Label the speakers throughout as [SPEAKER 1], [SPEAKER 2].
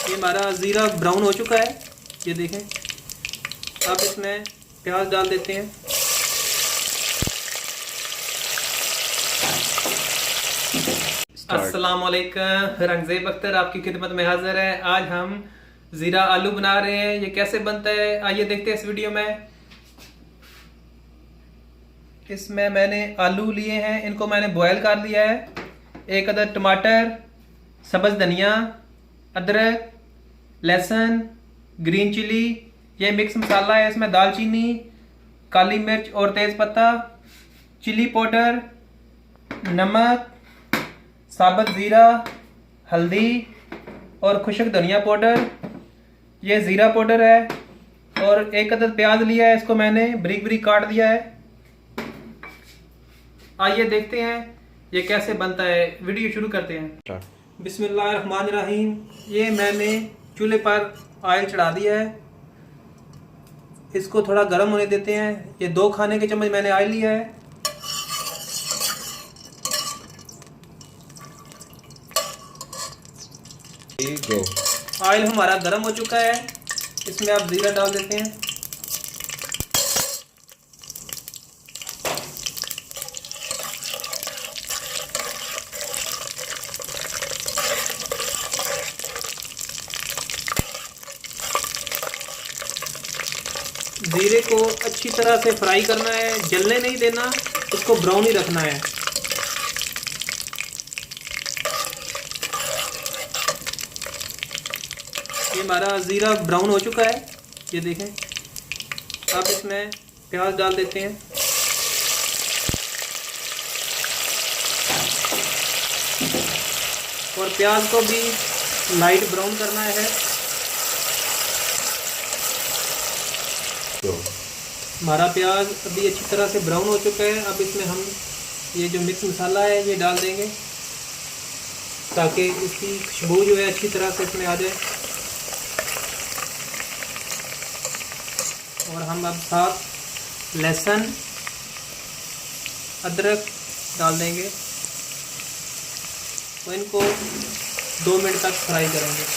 [SPEAKER 1] ये हमारा ज़ीरा ब्राउन हो चुका है, ये देखें। अब इसमें प्याज डाल देते हैं। अस्सलाम वालेकुम, रंगज़ेब अख्तर आपकी खिदमत में हाजिर है। आज हम ज़ीरा आलू बना रहे हैं। ये कैसे बनता है आइए देखते हैं इस वीडियो में। इसमें मैंने आलू लिए हैं, इनको मैंने बॉयल कर लिया है। एक अदर टमाटर, सब्ज़ धनिया, अदरक, लहसुन, ग्रीन चिली, ये मिक्स मसाला है। इसमें दालचीनी, काली मिर्च और तेज़ पत्ता, चिली पाउडर, नमक, साबुत ज़ीरा, हल्दी और खुश्क धनिया पाउडर। ये ज़ीरा पाउडर है। और एक अदद प्याज लिया है, इसको मैंने बारीक बारीक काट दिया है। आइए देखते हैं ये कैसे बनता है। वीडियो शुरू करते हैं। बिस्मिल्लाहिर्रहमानिर्रहीम। ये मैंने चूल्हे पर ऑयल चढ़ा दिया है, इसको थोड़ा गर्म होने देते हैं। ये 2 खाने के चम्मच मैंने ऑयल लिया है। ऑयल हमारा गर्म हो चुका है, इसमें आप ज़ीरा डाल देते हैं। ज़ीरे को अच्छी तरह से फ्राई करना है, जलने नहीं देना, उसको ब्राउन ही रखना है। ये हमारा ज़ीरा ब्राउन हो चुका है, ये देखें। अब इसमें प्याज डाल देते हैं। और प्याज को भी लाइट ब्राउन करना है। हमारा प्याज अभी अच्छी तरह से ब्राउन हो चुका है। अब इसमें हम ये जो मिक्स मसाला है ये डाल देंगे, ताकि इसकी खुशबू जो है अच्छी तरह से इसमें आ जाए। और हम अब साथ लहसुन, अदरक डाल देंगे तो इनको 2 मिनट तक फ्राई करेंगे।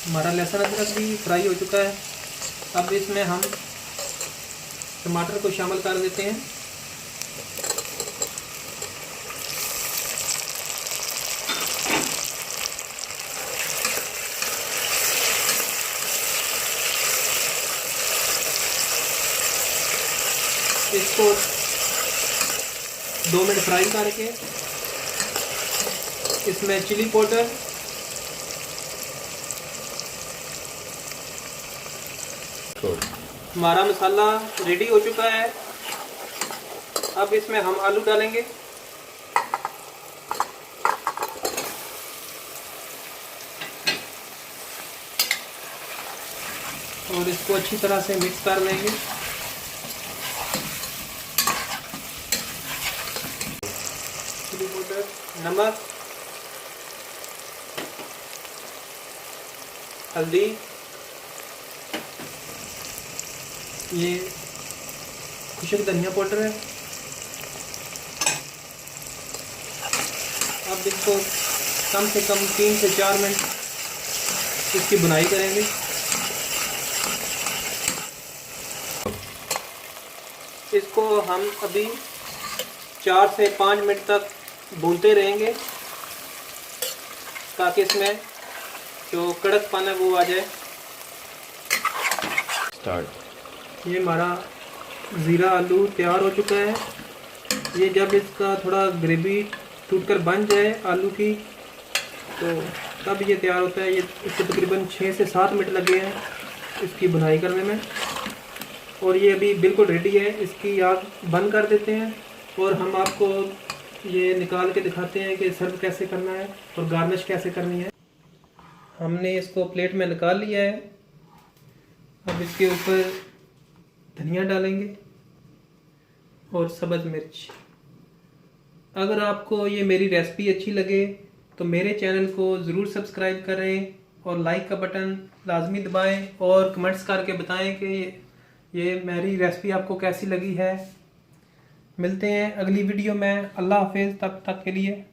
[SPEAKER 1] हमारा लहसुन अदरक भी फ्राई हो चुका है। अब इसमें हम टमाटर को शामिल कर देते हैं। इसको 2 मिनट फ्राई करके इसमें चिली पाउडर, हमारा मसाला रेडी हो चुका है। अब इसमें हम आलू डालेंगे। और इसको अच्छी तरह से मिक्स कर लेंगे। चिली पाउडर, नमक, हल्दी, ये खुश्क धनिया पाउडर है। अब इसको कम से कम 3 से 4 मिनट इसकी बुनाई करेंगे। इसको हम अभी 4 से 5 मिनट तक भूनते रहेंगे, ताकि इसमें जो कड़कपन है वो आ जाए। ये हमारा ज़ीरा आलू तैयार हो चुका है। ये जब इसका थोड़ा ग्रेवी टूटकर बन जाए आलू की, तो तब ये तैयार होता है। ये इसको तकरीबन 6 से 7 मिनट लगे हैं इसकी बुनाई करने में। और ये अभी बिल्कुल रेडी है। इसकी आग बंद कर देते हैं और हम आपको ये निकाल के दिखाते हैं कि सर्व कैसे करना है और गार्निश कैसे करनी है। हमने इसको प्लेट में निकाल लिया है। अब इसके ऊपर धनिया डालेंगे और सब्ज़ मिर्च। अगर आपको ये मेरी रेसिपी अच्छी लगे तो मेरे चैनल को ज़रूर सब्सक्राइब करें और लाइक का बटन लाजमी दबाएं और कमेंट्स करके बताएं कि ये मेरी रेसिपी आपको कैसी लगी है। मिलते हैं अगली वीडियो में। अल्लाह हाफिज़, तब तक के लिए।